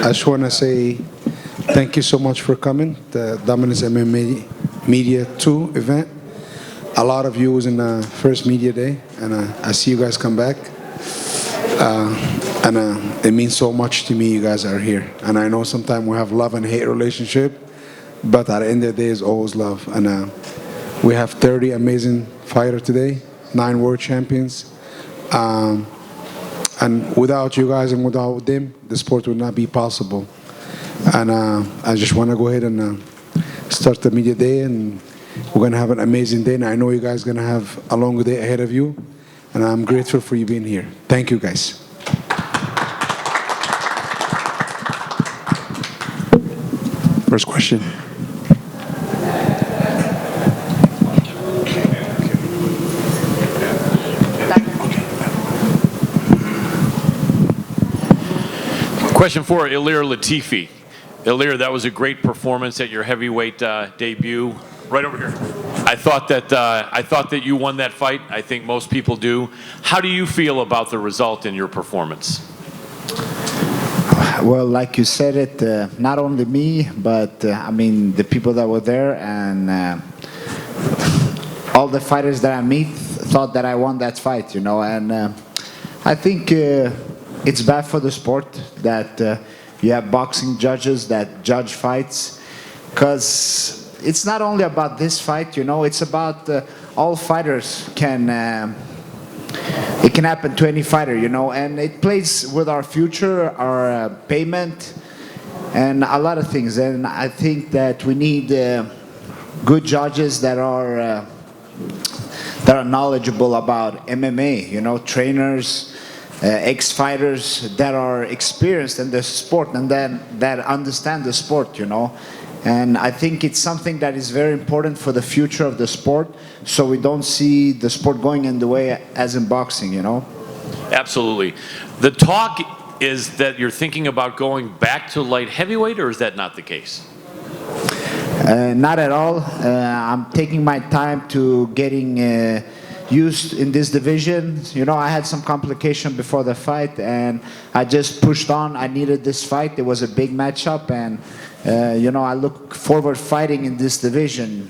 I just want to say thank you so much for coming. The Dominance MMA Media 2 event. A lot of you was in the first media day, and I see you guys come back. And it means so much to me you guys are here. And I know sometimes we have love and hate relationship, but at the end of the day, it's always love. And we have 30 amazing fighters today, 9 world champions. And without you guys and without them, the sport would not be possible. And I just want to go ahead and start the media day, and we're going to have an amazing day. And I know you guys are going to have a long day ahead of you. And I'm grateful for you being here. Thank you, guys. First question. Question for Ilir Latifi. Ilir, that was a great performance at your heavyweight debut. Right over here. I thought that you won that fight. I think most people do. How do you feel about the result in your performance? Well, like you said it, not only me, but I mean the people that were there, and all the fighters that I meet thought that I won that fight, you know. And I think it's bad for the sport that you have boxing judges that judge fights, because it's not only about this fight, you know, it's about all fighters can, it can happen to any fighter, you know, and it plays with our future, our payment, and a lot of things. And I think that we need good judges that are knowledgeable about MMA, you know, trainers, ex-fighters that are experienced in the sport and then that understand the sport, you know. And I think it's something that is very important for the future of the sport, so we don't see the sport going in the way as in boxing, you know? Absolutely. The talk is that you're thinking about going back to light heavyweight, or is that not the case? Not at all. I'm taking my time to getting used in this division. You know, I had some complication before the fight, and I just pushed on. I needed this fight. It was a big matchup, and you know, I look forward fighting in this division.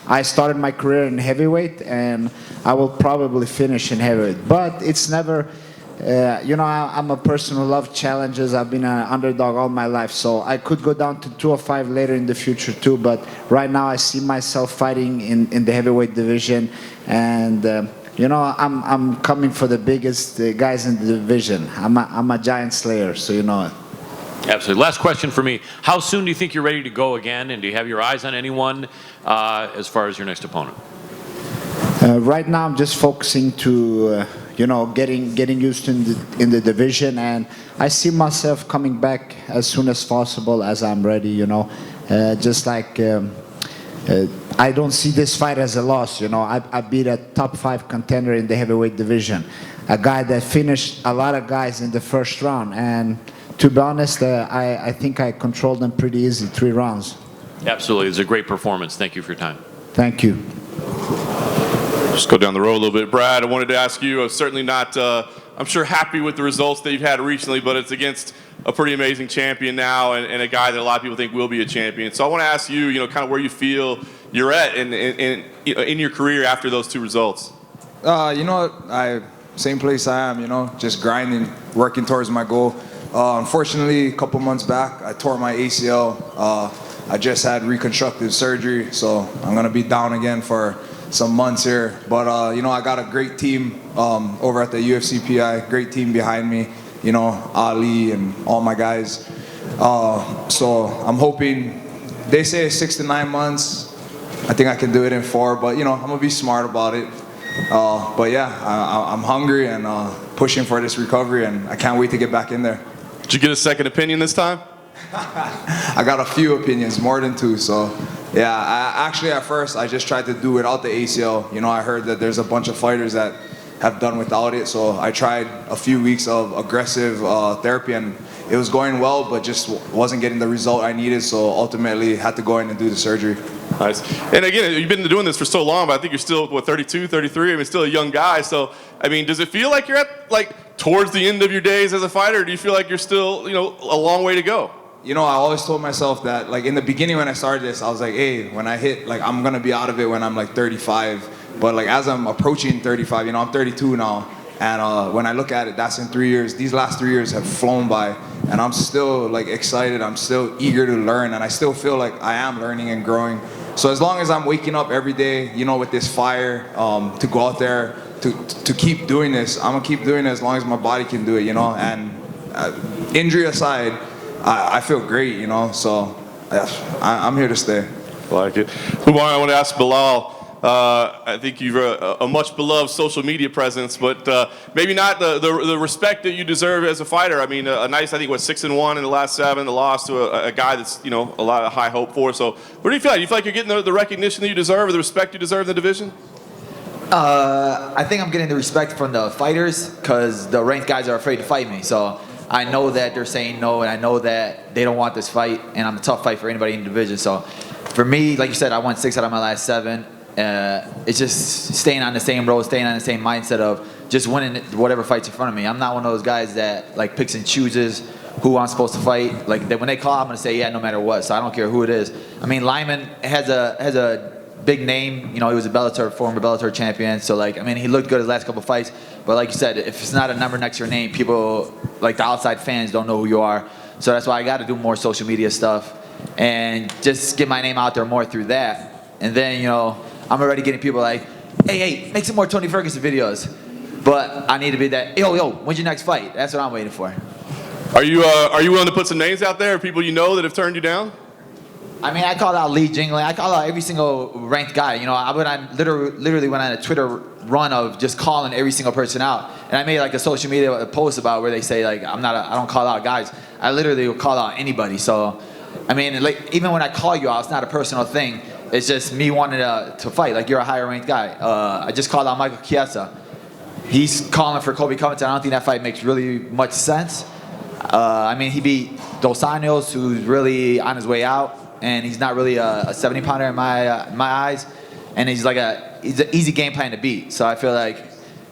I started my career in heavyweight, and I will probably finish in heavyweight. But it's never, you know, I'm a person who loves challenges. I've been an underdog all my life, so I could go down to 205 later in the future too. But right now, I see myself fighting in the heavyweight division, and you know, I'm coming for the biggest guys in the division. I'm a giant slayer, so you know it. Absolutely. Last question for me. How soon do you think you're ready to go again, and do you have your eyes on anyone as far as your next opponent? Right now, I'm just focusing to, you know, getting used to in the division, and I see myself coming back as soon as possible as I'm ready, you know. Just like I don't see this fight as a loss, you know. I beat a top 5 contender in the heavyweight division, a guy that finished a lot of guys in the first round, and to be honest, I think I controlled them pretty easy, 3 rounds. Absolutely. It's a great performance. Thank you for your time. Thank you. Just go down the road a little bit. Brad, I wanted to ask you, I'm certainly not, I'm sure, happy with the results that you've had recently, but it's against a pretty amazing champion now, and a guy that a lot of people think will be a champion. So I want to ask you, you know, kind of where you feel you're at in your career after those 2 results. You know, same place I am, you know, just grinding, working towards my goal. Unfortunately, a couple months back, I tore my ACL. I just had reconstructive surgery, so I'm going to be down again for some months here. But, you know, I got a great team over at the UFC PI, great team behind me, you know, Ali and all my guys. So I'm hoping, they say 6 to 9 months. I think I can do it in 4, but, you know, I'm going to be smart about it. But, yeah, I'm hungry and pushing for this recovery, and I can't wait to get back in there. Did you get a second opinion this time? I got a few opinions, more than 2. So, yeah, actually at first I just tried to do without the ACL. You know, I heard that there's a bunch of fighters that have done without it. So I tried a few weeks of aggressive therapy, and it was going well, but just wasn't getting the result I needed. So ultimately had to go in and do the surgery. Nice. And again, you've been doing this for so long, but I think you're still, what, 32, 33? I mean, still a young guy. So, I mean, does it feel like you're at, like, towards the end of your days as a fighter, or do you feel like you're still, you know, a long way to go? You know, I always told myself that, like, in the beginning when I started this, I was like, hey, when I hit, like, I'm going to be out of it when I'm, like, 35. But, like, as I'm approaching 35, you know, I'm 32 now. And when I look at it, that's in 3 years. These last 3 years have flown by. And I'm still, like, excited. I'm still eager to learn. And I still feel like I am learning and growing. So as long as I'm waking up every day, you know, with this fire to go out there, to keep doing this, I'm going to keep doing it as long as my body can do it, you know. And injury aside, I feel great, you know. So I'm here to stay. Like it. Umar, I want to ask Belal. I think you've a much beloved social media presence, but maybe not the respect that you deserve as a fighter. I mean, a nice, I think, 6-1 in the last 7, the loss to a guy that's, you know, a lot of high hope for. So what do you feel like? Do you feel like you're getting the recognition that you deserve, or the respect you deserve in the division? I think I'm getting the respect from the fighters because the ranked guys are afraid to fight me. So I know that they're saying no, and I know that they don't want this fight, and I'm a tough fight for anybody in the division. So for me, like you said, I won 6 out of my last 7. It's just staying on the same road, staying on the same mindset of just winning whatever fights in front of me. I'm not one of those guys that like picks and chooses who I'm supposed to fight. Like when they call, I'm gonna say yeah, no matter what. So I don't care who it is. I mean, Lyman has a big name. You know, he was a former Bellator champion. So like, I mean, he looked good his last couple of fights. But like you said, if it's not a number next to your name, people like the outside fans don't know who you are. So that's why I got to do more social media stuff and just get my name out there more through that. And then, you know, I'm already getting people like, hey, make some more Tony Ferguson videos. But I need to be that, yo, when's your next fight? That's what I'm waiting for. Are you willing to put some names out there of people you know that have turned you down? I mean, I call out Lee Jingling. I call out every single ranked guy. You know, I literally went on a Twitter run of just calling every single person out. And I made like a social media post about where they say like, I don't call out guys. I literally will call out anybody. So, I mean, like even when I call you out, it's not a personal thing. It's just me wanting to fight. Like, you're a higher ranked guy. I just called out Michael Chiesa. He's calling for Colby Covington. I don't think that fight makes really much sense. I mean, he beat Dos Anjos, who's really on his way out. And he's not really a 70-pounder in my eyes. And he's an easy game plan to beat. So I feel like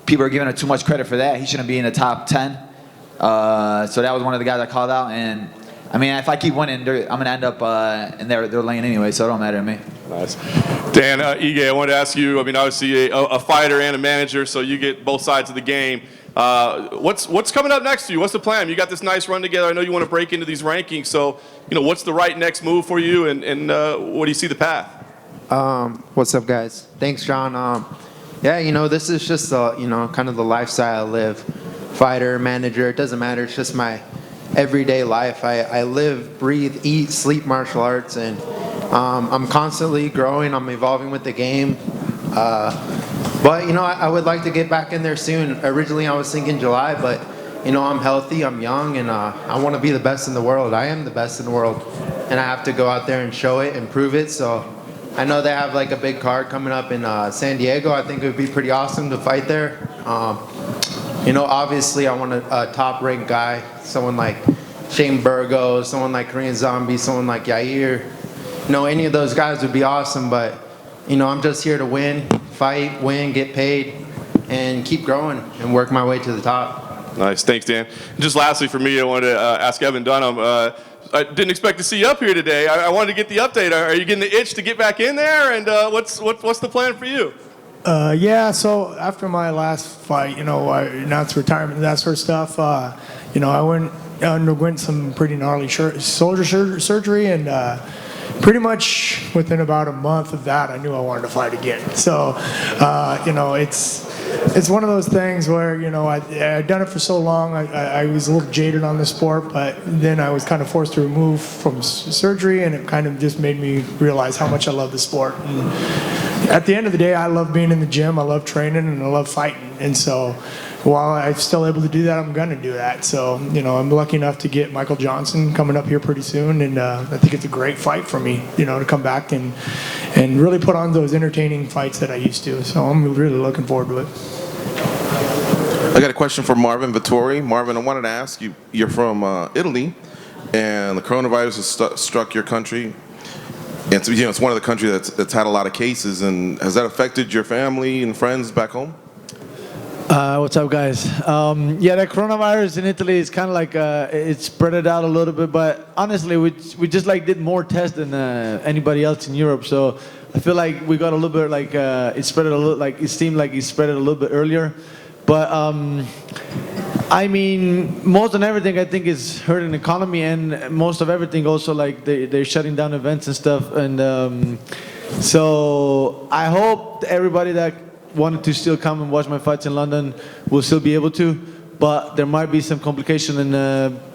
people are giving him too much credit for that. He shouldn't be in the top 10. So that was one of the guys I called out. And I mean, if I keep winning, I'm going to end up in their lane anyway, so it don't matter to me. Nice. Dan, Ige, I wanted to ask you, I mean, obviously a fighter and a manager, so you get both sides of the game. What's coming up next for you? What's the plan? You got this nice run together. I know you want to break into these rankings, so, you know, what's the right next move for you, and what do you see the path? What's up, guys? Thanks, John. Yeah, you know, this is just, you know, kind of the lifestyle I live. Fighter, manager, it doesn't matter. It's just my everyday life. I live, breathe, eat, sleep martial arts, and I'm constantly growing. I'm evolving with the game. But, you know, I would like to get back in there soon. Originally, I was thinking July, but, you know, I'm healthy, I'm young, and I want to be the best in the world. I am the best in the world, and I have to go out there and show it and prove it. So I know they have, like, a big card coming up in San Diego. I think it would be pretty awesome to fight there. You know, obviously, I want a top-ranked guy, someone like Shane Burgos, someone like Korean Zombie, someone like Yair. You know, any of those guys would be awesome, but, you know, I'm just here to win, fight, win, get paid, and keep growing and work my way to the top. Nice. Thanks, Dan. Just lastly for me, I wanted to ask Evan Dunham. I didn't expect to see you up here today. I wanted to get the update. Are you getting the itch to get back in there? And what's the plan for you? Yeah, so after my last fight, you know, I announced retirement and that sort of stuff. You know, I underwent some pretty gnarly shoulder surgery, and pretty much within about a month of that, I knew I wanted to fight again. So, you know, it's one of those things where, you know, I'd done it for so long, I was a little jaded on the sport, but then I was kind of forced to remove from surgery, and it kind of just made me realize how much I love the sport. And at the end of the day, I love being in the gym, I love training, and I love fighting. And so while I'm still able to do that, I'm going to do that. So, you know, I'm lucky enough to get Michael Johnson coming up here pretty soon, and I think it's a great fight for me, you know, to come back and really put on those entertaining fights that I used to. So I'm really looking forward to it. I got a question for Marvin Vittori. Marvin, I wanted to ask you, you're from Italy, and the coronavirus has struck your country. And so, it's one of the countries that's had a lot of cases. And has that affected your family and friends back home? What's up, guys? Yeah, the coronavirus in Italy is kind of like it spread it out a little bit, but honestly, we just like did more tests than anybody else in Europe. So I feel like we got a little bit like it spread it a little, like it seemed like it spread it a little bit earlier. But I mean, most than everything, I think is hurting the economy, and most of everything also like they're shutting down events and stuff. And so I hope everybody that wanted to still come and watch my fights in London will still be able to, but there might be some complication, and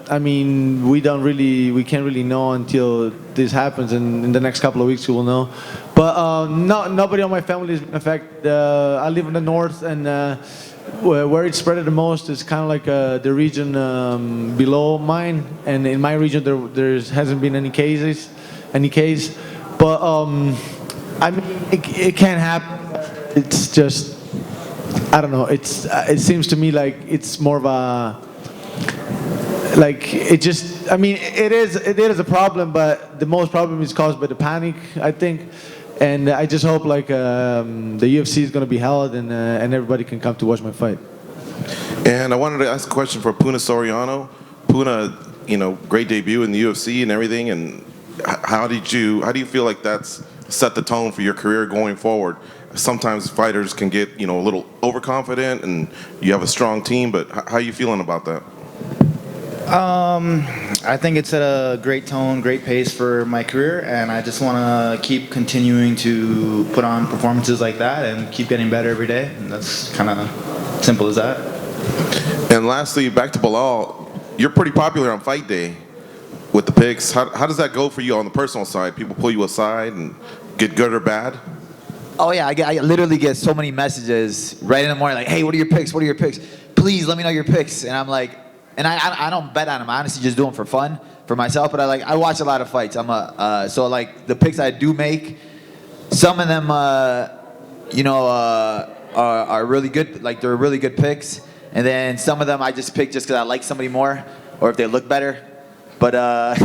I mean, we can't really know until this happens, and in the next couple of weeks we will know. But nobody on my family is affected. I live in the north, and where it spread the most is kind of like the region below mine, and in my region there hasn't been any case. But I mean, it can happen. It's just, I don't know. It seems to me like it's more of a, like it just. I mean, it is a problem, but the most problem is caused by the panic, I think. And I just hope like the UFC is going to be held, and everybody can come to watch my fight. And I wanted to ask a question for Puna Soriano. Puna, great debut in the UFC and everything. And how do you feel like that's set the tone for your career going forward? Sometimes fighters can get, a little overconfident, and you have a strong team, but how are you feeling about that? I think it's at a great tone, great pace for my career, and I just want to keep continuing to put on performances like that and keep getting better every day. And that's kind of simple as that. And lastly, back to Belal, you're pretty popular on fight day with the picks. How does that go for you on the personal side? People pull you aside and get good or bad? Oh yeah, I literally get so many messages right in the morning, like, "Hey, what are your picks? What are your picks? Please let me know your picks." And I'm like, and I don't bet on them. I honestly just do them for fun, for myself. But I watch a lot of fights. So like the picks I do make, some of them, are really good. Like they're really good picks. And then some of them I just pick just because I like somebody more, or if they look better. But how do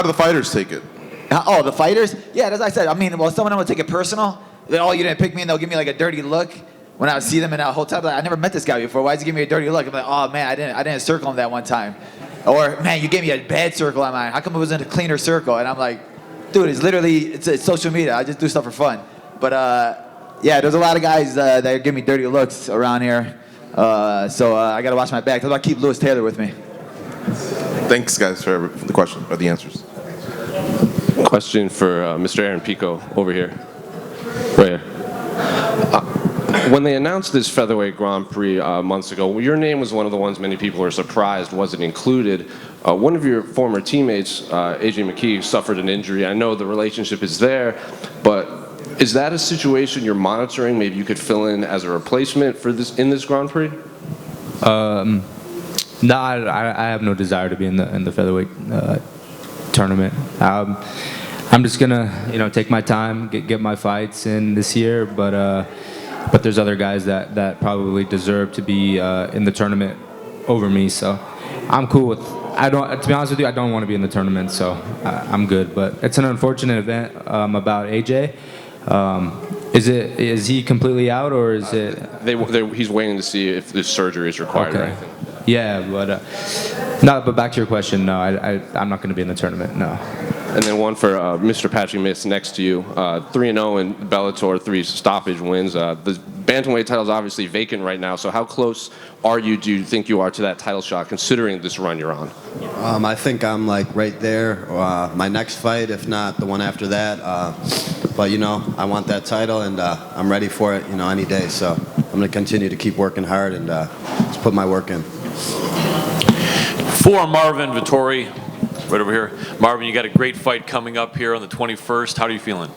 the fighters take it? Oh, the fighters? Yeah, as I said, I mean, well, some of them will take it personal. Oh, you didn't pick me, and they'll give me like a dirty look. When I see them in a hotel, like, I never met this guy before. Why is he giving me a dirty look? I'm like, oh man, I didn't circle him that one time. Or man, you gave me a bad circle on mine. How come it wasn't a cleaner circle? And I'm like, dude, it's social media. I just do stuff for fun. But yeah, there's a lot of guys that give me dirty looks around here. So I gotta watch my back. That's why I keep Lewis Taylor with me. Thanks, guys, for the question or the answers. Question for Mr. Aaron Pico over here. Right here. When they announced this featherweight Grand Prix months ago, your name was one of the ones many people were surprised wasn't included. One of your former teammates, AJ McKee, suffered an injury. I know the relationship is there, but is that a situation you're monitoring? Maybe you could fill in as a replacement for this Grand Prix? No, I have no desire to be in the featherweight tournament. I'm just gonna, take my time, get my fights in this year. But there's other guys that probably deserve to be in the tournament over me. So I'm cool with. To be honest with you, I don't want to be in the tournament. So I'm good. But it's an unfortunate event about AJ. Is he completely out, or is it? He's waiting to see if this surgery is required or anything. Yeah, but back to your question, no, I'm not going to be in the tournament, no. And then one for Mr. Patrick Miss next to you, 3-0 in Bellator, 3 stoppage wins. The bantamweight title is obviously vacant right now, so how close do you think you are to that title shot, considering this run you're on? I think I'm like right there. My next fight, if not the one after that. But I want that title, and I'm ready for it, any day. So I'm going to continue to keep working hard and just put my work in. For Marvin Vettori, right over here. Marvin, you got a great fight coming up here on the 21st. How are you feeling?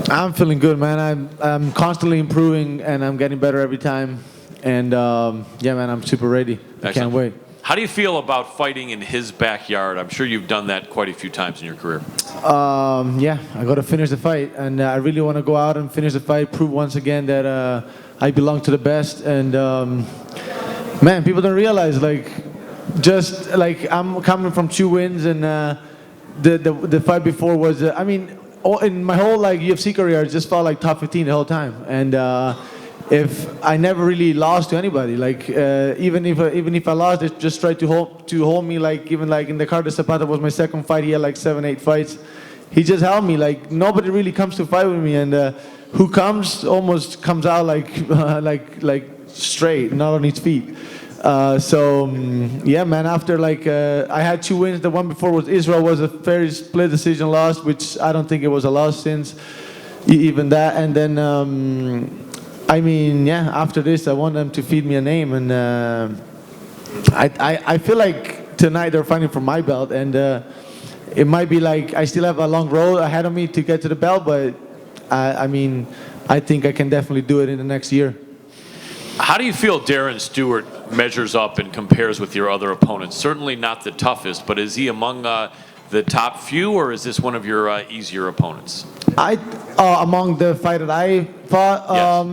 I'm feeling good, man. I'm constantly improving, and I'm getting better every time. And yeah, man, I'm super ready. I can't wait. How do you feel about fighting in his backyard? I'm sure you've done that quite a few times in your career. Yeah, I got to finish the fight, and I really want to go out and finish the fight, prove once again that I belong to the best. And man, people don't realize, just like I'm coming from 2 wins, and the fight before was, I mean, in my whole like UFC career, I just felt like top 15 the whole time, and if I never really lost to anybody, like even if I lost, they just tried to hold me, like even like in the Carter Zapata was my second fight. He had like 7-8 fights. He just held me. Like nobody really comes to fight with me, and who comes almost comes out like like straight, not on his feet. Yeah, man. After like I had 2 wins. The one before was Israel, was a very split decision loss, which I don't think it was a loss since even that. And then I mean, yeah. After this, I want them to feed me a name, and I feel like tonight they're fighting for my belt, and it might be like I still have a long road ahead of me to get to the belt, but I mean, I think I can definitely do it in the next year. How do you feel Darren Stewart measures up and compares with your other opponents? Certainly not the toughest, but is he among the top few, or is this one of your easier opponents? Among the fight that I fought,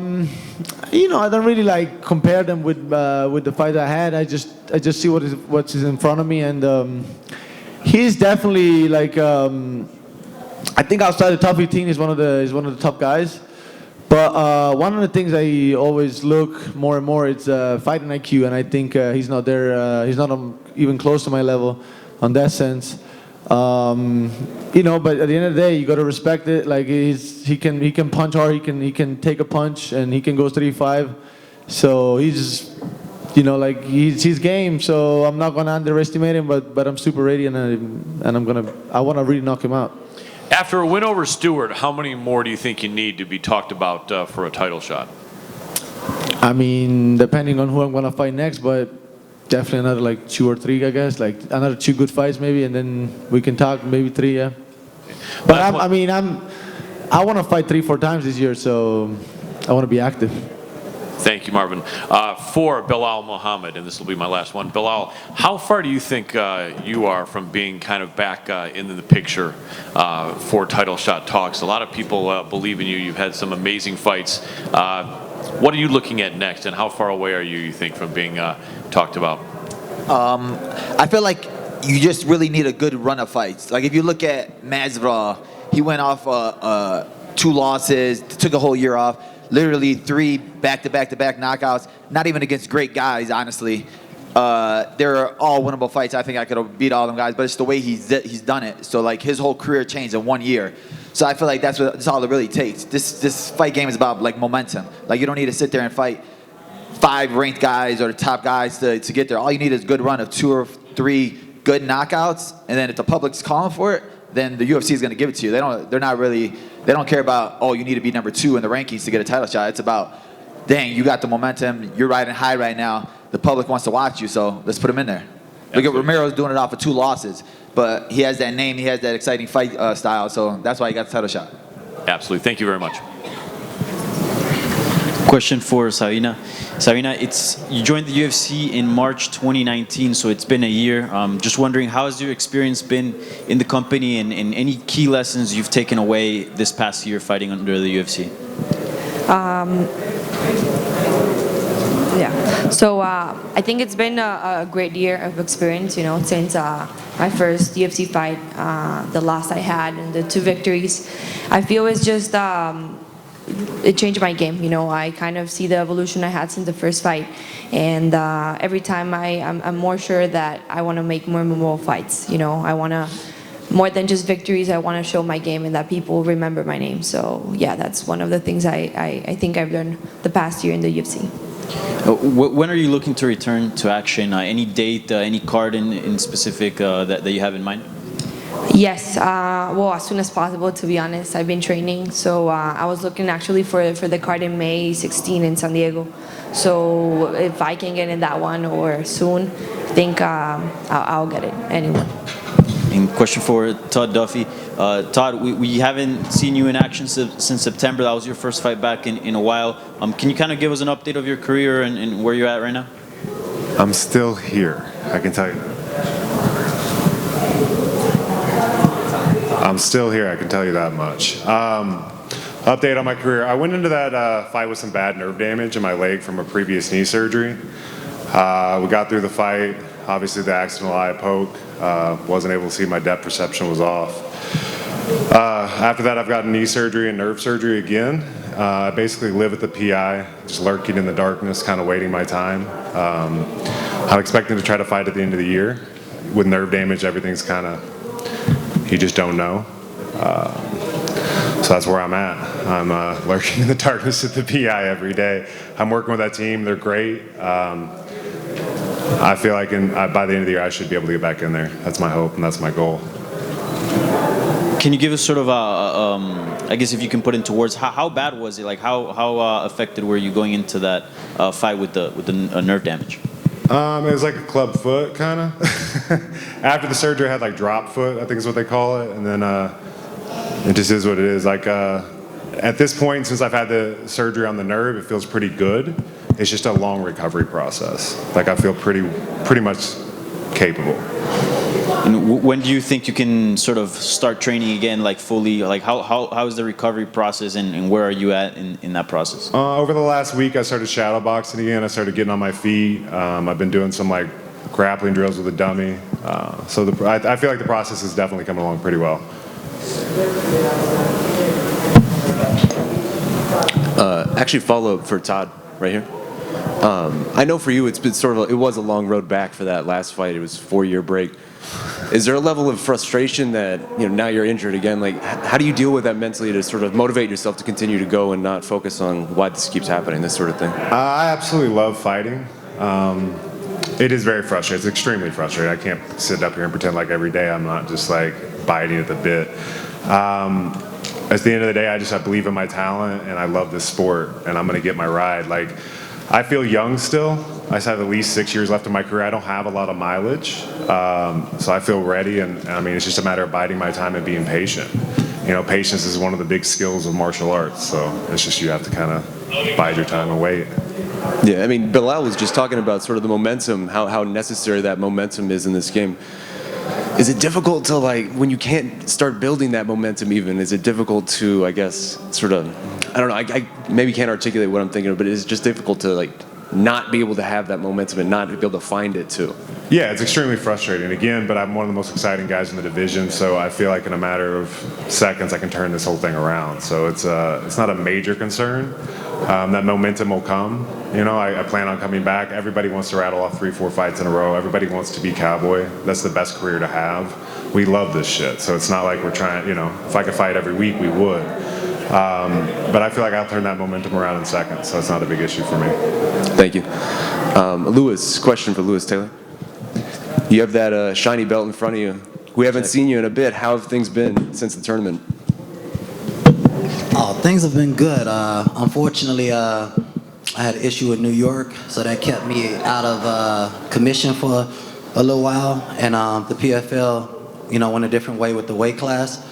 you know, I don't really like compare them with the fight I had. I just see what's in front of me, and he's definitely like I think outside the top 15 he's one of the top guys. But one of the things I always look more and more is fighting IQ, and I think he's not there. He's not even close to my level on that sense. You know, but at the end of the day, you got to respect it. Like he can punch hard. He can take a punch, and he can go 3-5. So he's, you know, like he's game. So I'm not gonna underestimate him, but I'm super ready, and I want to really knock him out. After a win over Stewart, how many more do you think you need to be talked about for a title shot? I mean, depending on who I'm gonna fight next, but definitely another like 2 or 3, I guess. Like another 2 good fights maybe, and then we can talk maybe 3, yeah. But I want to fight 3-4 times this year, so I want to be active. Thank you, Marvin. For Belal Muhammad, and this will be my last one. Belal, how far do you think you are from being kind of back in the picture for title shot talks? A lot of people believe in you. You've had some amazing fights. What are you looking at next, and how far away are you think, from being talked about? I feel like you just really need a good run of fights. Like if you look at Masvidal, he went off 2 losses, took a whole year off. Literally 3 back-to-back-to-back knockouts. Not even against great guys, honestly. They're all winnable fights. I think I could have beat all them guys, but it's the way he's done it. So like his whole career changed in 1 year. So I feel like that's all it really takes. This fight game is about like momentum. Like you don't need to sit there and fight 5 ranked guys or the top guys to get there. All you need is a good run of 2 or 3 good knockouts, and then if the public's calling for it, then the UFC is going to give it to you. They don't care about, oh, you need to be number 2 in the rankings to get a title shot. It's about, dang, you got the momentum. You're riding high right now. The public wants to watch you, so let's put him in there. Look at Romero's doing it off of 2 losses, but he has that name. He has that exciting fight style, so that's why he got the title shot. Absolutely. Thank you very much. Question for Sabina. Sabina, you joined the UFC in March 2019, so it's been a year. Just wondering, how has your experience been in the company, and any key lessons you've taken away this past year fighting under the UFC? Yeah. So I think it's been a great year of experience, you know, since my first UFC fight, the loss I had, and the 2 victories. I feel it's just it changed my game. You know, I kind of see the evolution I had since the first fight, and every time I'm more sure that I want to make more memorable fights. You know, I want to, more than just victories, I want to show my game and that people remember my name. So yeah, that's one of the things I think I've learned the past year in the UFC. When are you looking to return to action? Any date, any card in specific that you have in mind? Yes, well, as soon as possible, to be honest. I've been training, so I was looking actually for the card in May 16 in San Diego. So if I can get in that one or soon, I think I'll get it anyway. And question for Todd Duffee. Todd, we haven't seen you in action since September. That was your first fight back in a while. Can you kind of give us an update of your career and where you're at right now? I'm still here, I can tell you that. I'm still here, I can tell you that much. Update on my career. I went into that fight with some bad nerve damage in my leg from a previous knee surgery. We got through the fight. Obviously, the accidental eye poke, wasn't able to see, my depth perception was off. After that, I've gotten knee surgery and nerve surgery again. I basically live at the PI, just lurking in the darkness, kind of waiting my time. I'm expecting to try to fight at the end of the year. With nerve damage, everything's kind of, you just don't know. So that's where I'm at. I'm lurking in the darkness at the PI every day. I'm working with that team. They're great. I feel like by the end of the year, I should be able to get back in there. That's my hope, and that's my goal. Can you give us sort of I guess if you can put into words, how bad was it? Like how affected were you going into that fight with the nerve damage? It was like a club foot, kind of. After the surgery, I had like drop foot, I think is what they call it, and then it just is what it is. Like at this point, since I've had the surgery on the nerve, it feels pretty good. It's just a long recovery process. Like I feel pretty much capable. And when do you think you can sort of start training again, like fully? Like how is the recovery process, and where are you at in that process? Over the last week, I started shadow boxing again. I started getting on my feet. I've been doing some like grappling drills with a dummy. So I feel like the process is definitely coming along pretty well. Actually, follow up for Todd right here. I know for you, it's been it was a long road back for that last fight. It was a 4-year break. Is there a level of frustration that now you're injured again? Like, how do you deal with that mentally to sort of motivate yourself to continue to go and not focus on why this keeps happening, this sort of thing? I absolutely love fighting. It is very frustrating. It's extremely frustrating. I can't sit up here and pretend like every day I'm not just like biting at the bit. At the end of the day, I believe in my talent, and I love this sport, and I'm going to get my ride. Like, I feel young still. I just have at least 6 years left in my career. I don't have a lot of mileage, so I feel ready, and I mean, it's just a matter of biding my time and being patient. Patience is one of the big skills of martial arts, so it's just you have to kind of bide your time and wait. Yeah, I mean, Belal was just talking about sort of the momentum, how necessary that momentum is in this game. Is it difficult to, like, when you can't start building that momentum even, is it difficult to, I guess, sort of, I don't know, I maybe can't articulate what I'm thinking of, but it's just difficult to, like, not be able to have that momentum and not be able to find it too? Yeah, it's extremely frustrating. Again, but I'm one of the most exciting guys in the division, so I feel like in a matter of seconds I can turn this whole thing around. So it's not a major concern. That momentum will come. I plan on coming back. Everybody wants to rattle off 3-4 fights in a row. Everybody wants to be Cowboy. That's the best career to have. We love this shit, so it's not like we're trying, if I could fight every week, we would. But I feel like I'll turn that momentum around in seconds, so it's not a big issue for me. Thank you. Lewis, question for Lewis Taylor. You have that shiny belt in front of you. We haven't seen you in a bit. How have things been since the tournament? Oh, things have been good. Unfortunately, I had an issue with New York, so that kept me out of commission for a little while. And the PFL, went a different way with the weight class.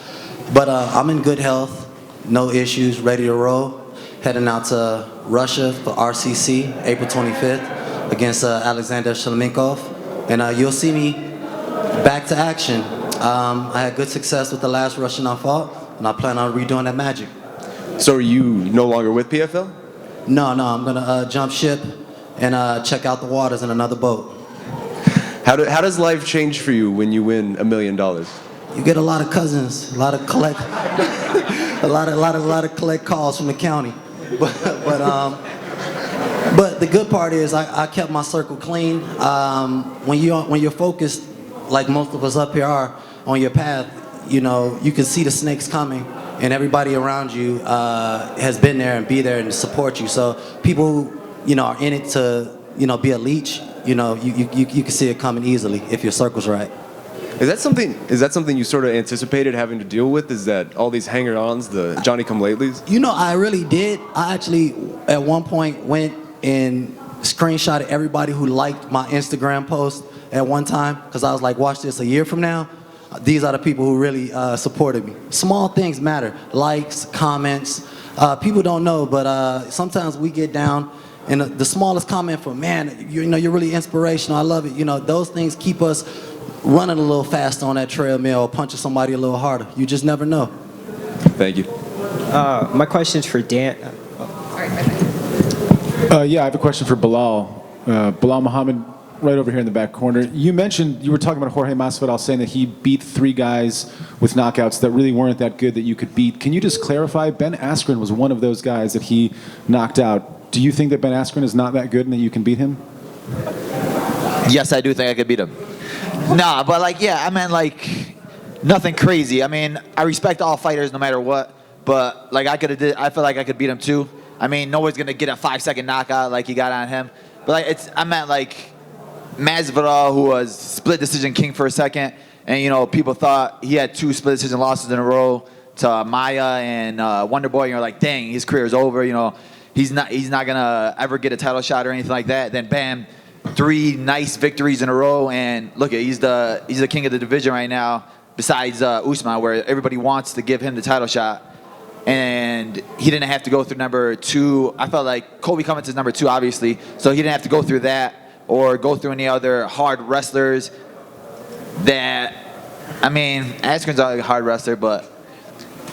But I'm in good health, no issues, ready to roll. Heading out to Russia for RCC, April 25th, against Alexander Shlemenkov. And you'll see me back to action. I had good success with the last Russian I fought, and I plan on redoing that magic. So are you no longer with PFL? No, I'm gonna jump ship and check out the waters in another boat. How does life change for you when you win $1 million? You get a lot of cousins, a lot of collect, a lot of collect calls from the county. But the good part is I kept my circle clean. When you're focused, like most of us up here are, on your path, you can see the snakes coming, and everybody around you has been there and be there and support you. So people who are in it to be a leech, you can see it coming easily if your circle's right. Is that something you sort of anticipated having to deal with? Is that all these hanger-ons, the Johnny-come-latelys? I really did. I actually at one point went and screenshotted everybody who liked my Instagram post at one time, because I was like, watch this, a year from now, these are the people who really supported me. Small things matter. Likes, comments. People don't know, but sometimes we get down and the smallest comment from, man, you're really inspirational, I love it. Those things keep us running a little faster on that treadmill, punching somebody a little harder. You just never know. Thank you. My question is for Dan. Yeah, I have a question for Belal. Belal Muhammad, right over here in the back corner. You mentioned, you were talking about Jorge Masvidal saying that he beat 3 guys with knockouts that really weren't that good that you could beat. Can you just clarify? Ben Askren was one of those guys that he knocked out. Do you think that Ben Askren is not that good and that you can beat him? Yes, I do think I could beat him. Nah, but like, yeah, I meant like nothing crazy. I mean, I respect all fighters no matter what, but like I feel like I could beat him too. I mean, no one's gonna get a 5-second knockout like he got on him. But like, I meant like Masvidal, who was split decision king for a second, and people thought he had 2 split decision losses in a row to Maya and Wonder Boy. And you're like, dang, his career is over. He's not gonna ever get a title shot or anything like that. Then bam, 3 nice victories in a row, and look, he's the king of the division right now. Besides Usman, where everybody wants to give him the title shot. And he didn't have to go through number 2. I felt like Colby Covington is number 2, obviously, so he didn't have to go through that or go through any other hard wrestlers that, I mean, Askren's a hard wrestler, but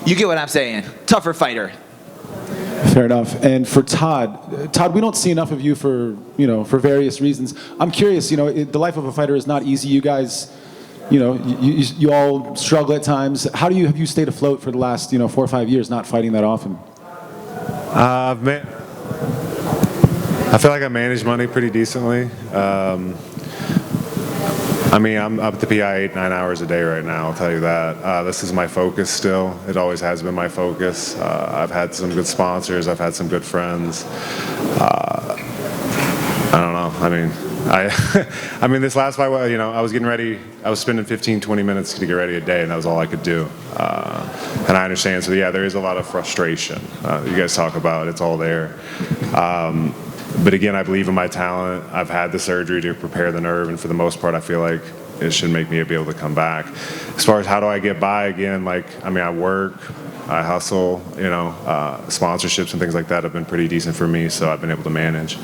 you get what I'm saying. Tougher fighter. Fair enough. And for Todd, we don't see enough of you for various reasons. I'm curious, the life of a fighter is not easy. You guys, you all struggle at times. Have you stayed afloat for the last 4 or 5 years, not fighting that often? I feel like I manage money pretty decently. I mean, I'm up to PI 8-9 hours a day right now, I'll tell you that. This is my focus still. It always has been my focus. I've had some good sponsors. I've had some good friends. I don't know. I mean, I mean, this last fight, I was getting ready. I was spending 15, 20 minutes to get ready a day, and that was all I could do. And I understand. So, yeah, there is a lot of frustration. You guys talk about it. It's all there. But, again, I believe in my talent. I've had the surgery to prepare the nerve, and for the most part, I feel like it should make me be able to come back. As far as how do I get by, again, I work. I hustle, sponsorships and things like that have been pretty decent for me, so I've been able to manage.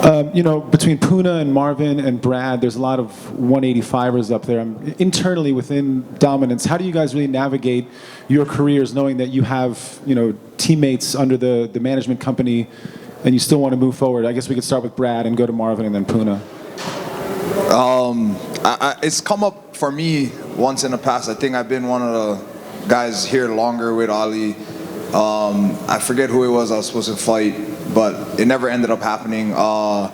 Between Puna and Marvin and Brad, there's a lot of 185ers up there. Internally within Dominance, how do you guys really navigate your careers knowing that you have, teammates under the management company and you still want to move forward? I guess we could start with Brad and go to Marvin and then Puna. It's come up for me once in the past. I think I've been one of the guys here longer with Ali. I forget who it was I was supposed to fight, but it never ended up happening. I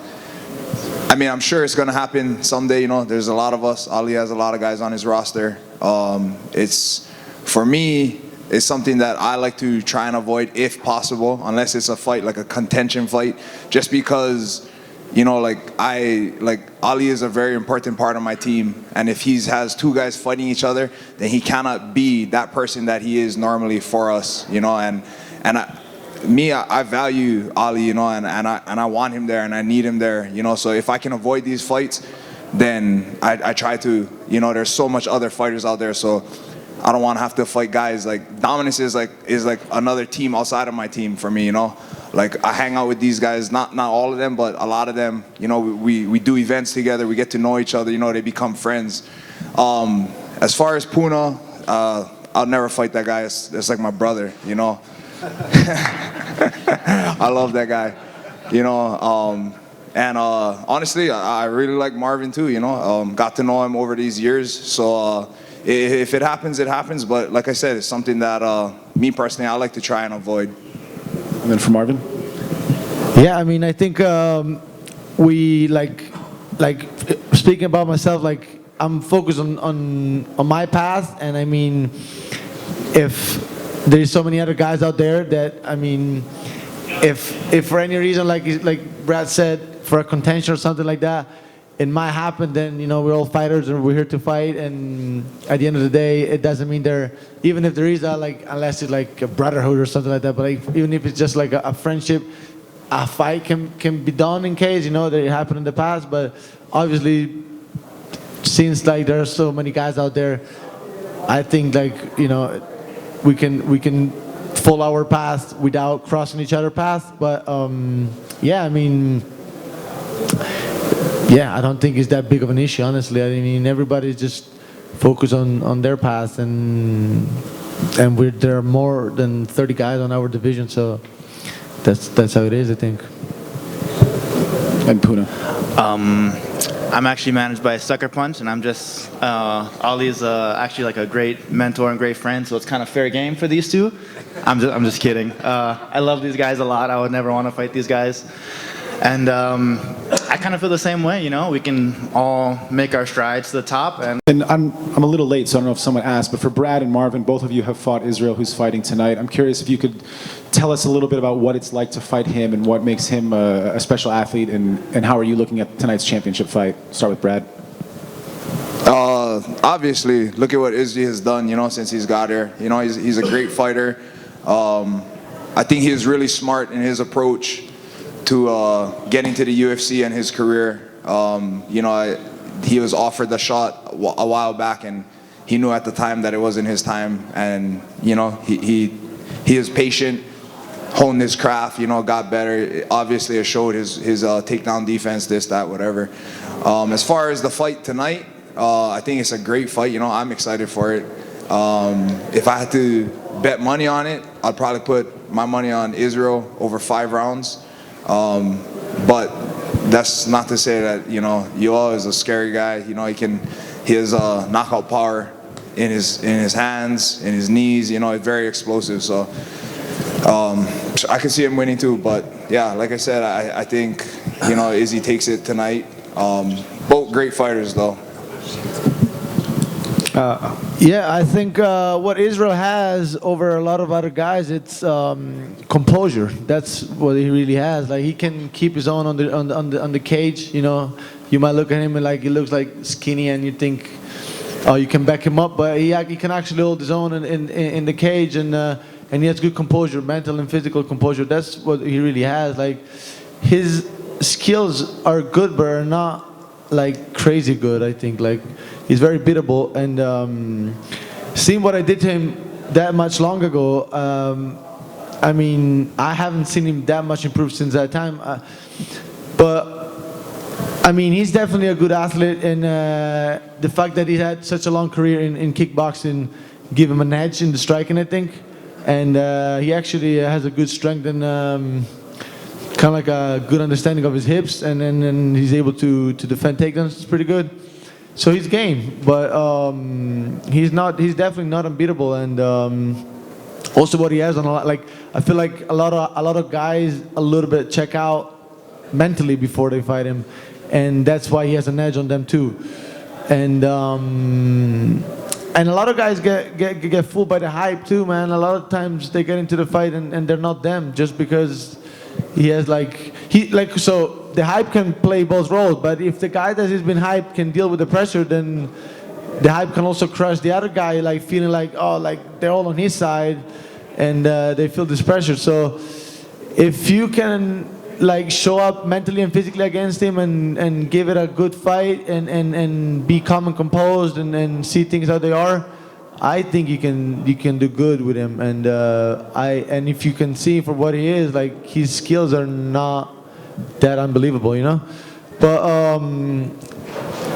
mean, I'm sure it's going to happen someday. There's a lot of us. Ali has a lot of guys on his roster. For me, it's something that I like to try and avoid if possible, unless it's a fight, like a contention fight, just because, Ali is a very important part of my team, and if he has 2 guys fighting each other, then he cannot be that person that he is normally for us, I value Ali, and I want him there, and I need him there, so if I can avoid these fights, then I try to, there's so much other fighters out there, so I don't want to have to fight guys. Like, Dominance is like another team outside of my team for me, Like, I hang out with these guys, not all of them, but a lot of them. We do events together. We get to know each other. They become friends. As far as Puna, I'll never fight that guy. It's like my brother, I love that guy, And honestly, I really like Marvin too, Got to know him over these years. So if it happens, it happens. But like I said, it's something that me personally, I like to try and avoid. And then for Marvin? Yeah, I mean, I think we like speaking about myself, I'm focused on my path, and I mean, if there's so many other guys out there that, I mean, if for any reason, like Brad said, for a contention or something like that, it might happen, then, we're all fighters and we're here to fight, and at the end of the day, it doesn't mean even if there is unless it's like a brotherhood or something like that, but even if it's just like a friendship, a fight can be done in case, that it happened in the past, but obviously, since there are so many guys out there, I think we can follow our path without crossing each other's path, but yeah, I mean, yeah, I don't think it's that big of an issue, honestly. I mean, everybody's just focused on their path, and there are more than 30 guys on our division, so that's how it is, I think. And Puna. I'm actually managed by Sucker Punch, and I'm just Ali's actually like a great mentor and great friend, so it's kind of fair game for these two. I'm just kidding. I love these guys a lot. I would never want to fight these guys, and I kind of feel the same way. You know, we can all make our strides to the top. And I'm a little late, so I don't know if someone asked, but for Brad and Marvin, both of you have fought Israel, who's fighting tonight. I'm curious if you could tell us a little bit about what it's like to fight him and what makes him a special athlete, and how are you looking at tonight's championship fight? Start with Brad. Obviously, look at what Izzy has done, you know, since he's got here. You know, he's a great fighter. I think he was really smart in his approach to getting to the UFC and his career. You know, he was offered the shot a while back, and he knew at the time that it wasn't his time. And you know, he is patient, honed his craft. You know, got better. Obviously, it showed his takedown defense, this, that, whatever. As far as the fight tonight, I think it's a great fight. You know, I'm excited for it. If I had to bet money on it, I'd probably put my money on Israel over 5 rounds. But that's not to say that, you know, Yoel is a scary guy. You know, he has knockout power in his hands, in his knees. You know, he's very explosive. So I could see him winning too. But yeah, like I said, I think, you know, Izzy takes it tonight. Both great fighters though. Yeah, I think what Israel has over a lot of other guys, it's composure. That's what he really has. Like, he can keep his own on the cage. You know, you might look at him and like he looks like skinny, and you think, oh, you can back him up, but he can actually hold his own in the cage, and he has good composure, mental and physical composure. That's what he really has. Like, his skills are good, but are not like crazy good. I think like he's very beatable, and seeing what I did to him that much long ago, I mean, I haven't seen him that much improve since that time, but I mean, he's definitely a good athlete, and the fact that he had such a long career in kickboxing give him an edge in the striking, I think, and he actually has a good strength and kind of like a good understanding of his hips, and then he's able to defend takedowns. It's pretty good. So he's game, but he's definitely not unbeatable, and also what he has on a lot, like, I feel like a lot of guys a little bit check out mentally before they fight him, and that's why he has an edge on them too. And a lot of guys get fooled by the hype too, man. A lot of times they get into the fight and they're not them, just because he has so the hype can play both roles, but if the guy that has been hyped can deal with the pressure, then the hype can also crush the other guy, like feeling like, oh, like they're all on his side, and they feel this pressure. So if you can like show up mentally and physically against him and give it a good fight and be calm and composed and see things how they are, I think you can do good with him, and if you can see for what he is, like, his skills are not that unbelievable, you know. But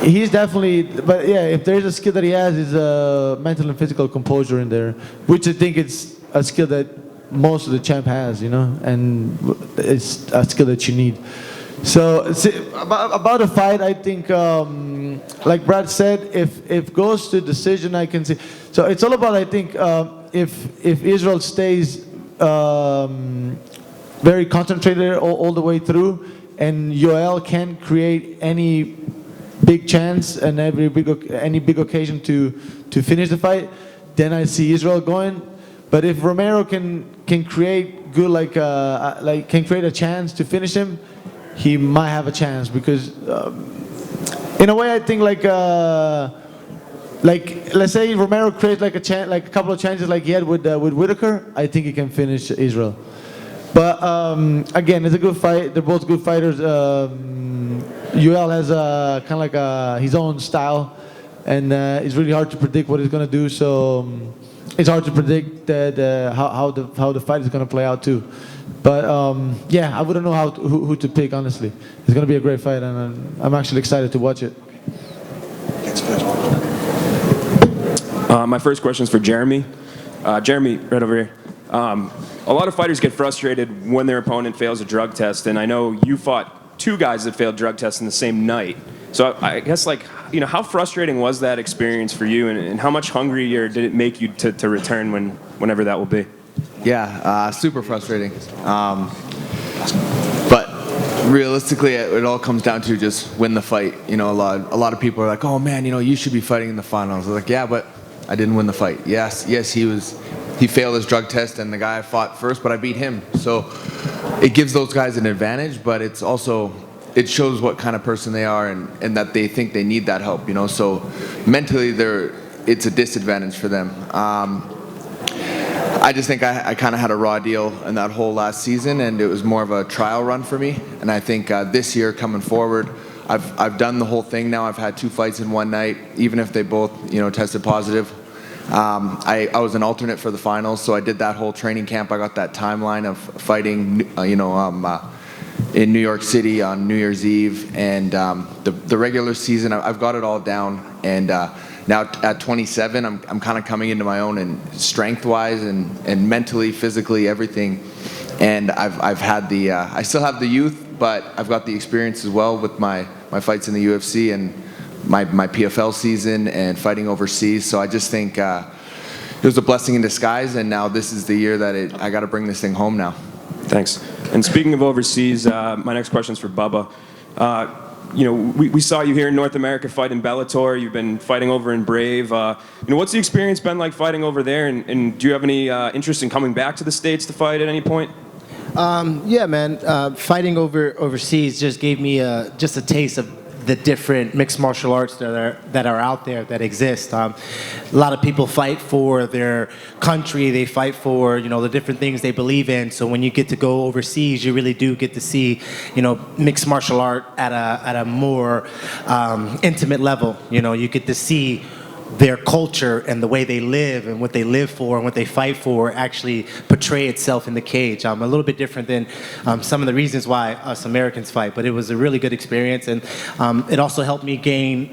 he's definitely. But yeah, if there's a skill that he has, is mental and physical composure in there, which I think it's a skill that most of the champ has, you know, and it's a skill that you need. So about the fight, I think, like Brad said, if goes to decision, I can see. So it's all about, I think, if Israel stays very concentrated all the way through, and Yoel can't create any big chance and any big occasion to finish the fight, then I see Israel going. But if Romero can create good can create a chance to finish him, he might have a chance, because in a way I think like let's say Romero creates like a couple of chances like he had with Whitaker, I think he can finish Israel. But again, it's a good fight. They're both good fighters. Yoel has kind of like his own style, and it's really hard to predict what he's gonna do. So it's hard to predict how the fight is gonna play out too. But yeah, I wouldn't know who to pick, honestly. It's gonna be a great fight, and I'm actually excited to watch it. My first question is for Jeremy. Jeremy, right over here. A lot of fighters get frustrated when their opponent fails a drug test, and I know you fought two guys that failed drug tests in the same night. So I guess, like, how frustrating was that experience for you, and how much hungrier did it make you to return whenever that will be? Yeah, super frustrating. But realistically, it all comes down to just win the fight. A lot of people are like, "Oh man, you should be fighting in the finals." I was like, "Yeah, but I didn't win the fight." Yes, he failed his drug test, and the guy I fought first, but I beat him. So it gives those guys an advantage, but it shows what kind of person they are, and that they think they need that help. So mentally, it's a disadvantage for them. I just think I kind of had a raw deal in that whole last season, and it was more of a trial run for me. And I think this year coming forward, I've done the whole thing now. I've had 2 fights in one night, even if they both tested positive. I was an alternate for the finals, so I did that whole training camp. I got that timeline of fighting, in New York City on New Year's Eve, and the regular season. I've got it all down, and now at 27, I'm kind of coming into my own, and strength-wise and mentally, physically, everything. And I've had I still have the youth, but I've got the experience as well with my fights in the UFC and my PFL season and fighting overseas. So I just think it was a blessing in disguise, and now this is the year that I got to bring this thing home now. Thanks. And speaking of overseas, my next question is for Bubba. We saw you here in North America fight in Bellator. You've been fighting over in Brave. What's the experience been like fighting over there? And do you have any interest in coming back to the States to fight at any point? Yeah, man. Fighting overseas just gave me just a taste of the different mixed martial arts that are out there, that exist. A lot of people fight for their country. They fight for the different things they believe in. So when you get to go overseas, you really do get to see mixed martial art at a more intimate level. You get to see their culture and the way they live and what they live for and what they fight for actually portray itself in the cage. A little bit different than some of the reasons why us Americans fight, but it was a really good experience, and it also helped me gain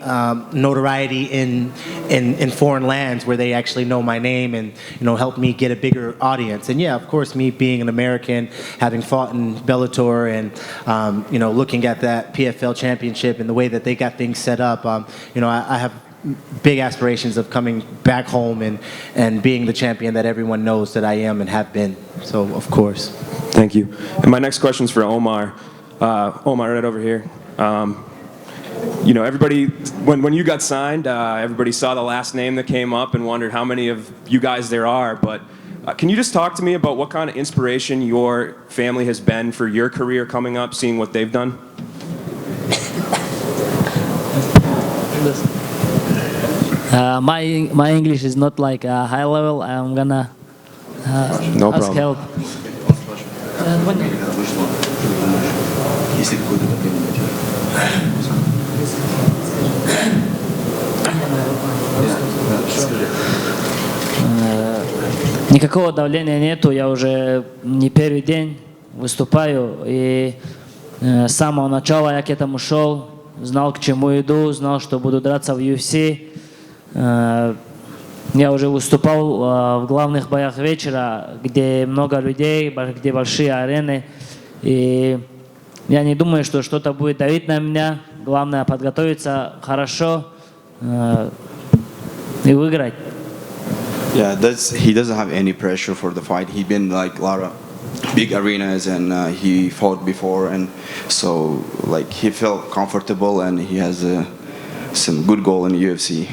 notoriety in foreign lands where they actually know my name, and helped me get a bigger audience. And yeah, of course, me being an American, having fought in Bellator, and looking at that PFL championship and the way that they got things set up, I have big aspirations of coming back home and being the champion that everyone knows that I am and have been. So, of course. Thank you. And my next question is for Umar. Umar, right over here. Everybody, when you got signed, everybody saw the last name that came up and wondered how many of you guys there are. But can you just talk to me about what kind of inspiration your family has been for your career coming up, seeing what they've done? My English is not like a high level. I'm gonna no ask problem. help. Никакого давления нету. Я уже не первый день выступаю, и с самого начала я к этому шел, знал, к чему иду, знал, что буду драться в UFC. Я уже выступал в главных боях вечера, где много людей, где большие арены. И я не думаю, что что-то будет давить на меня. Главное подготовиться хорошо и выиграть. Yeah, he doesn't have any pressure for the fight. He's been like a lot of big arenas, and he fought before, and so like he felt comfortable, and he has some good goal in the UFC.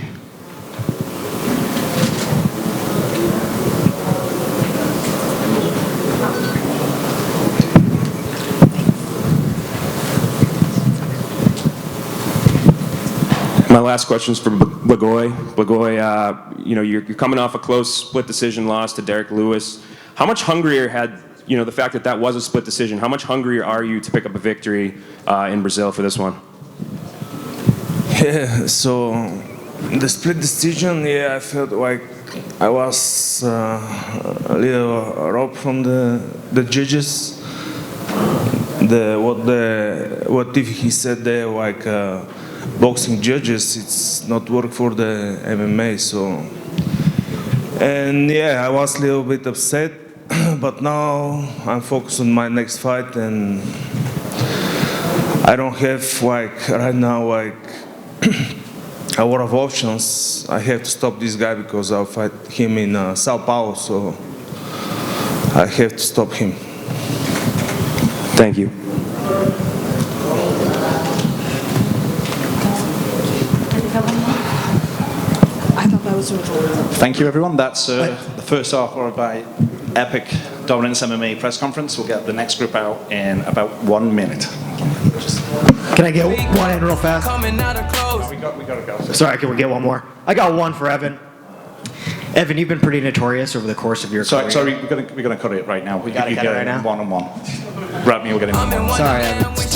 My last question is for Blagoy. Blagoy, you're coming off a close split decision loss to Derek Lewis. How much hungrier had the fact that was a split decision? How much hungrier are you to pick up a victory in Brazil for this one? Yeah, so the split decision, I felt like I was a little robbed from the judges. What if he said there, like boxing judges, it's not work for the MMA. So, and I was a little bit upset, but now I'm focused on my next fight, and I don't have like right now like a lot of options. I have to stop this guy because I'll fight him in Sao Paulo, so I have to stop him. Thank you. Thank you, everyone. That's the first half of my epic Dominance MMA press conference. We'll get the next group out in about 1 minute. Can I get one in real fast? We got to go. Sorry, can we get one more? I got one for Evan. Evan, you've been pretty notorious over the course of your career. Sorry, we're gonna cut it right now. We gotta cut it right now? One-on-one. Grab me, we're getting one-on-one. Sorry, Evan.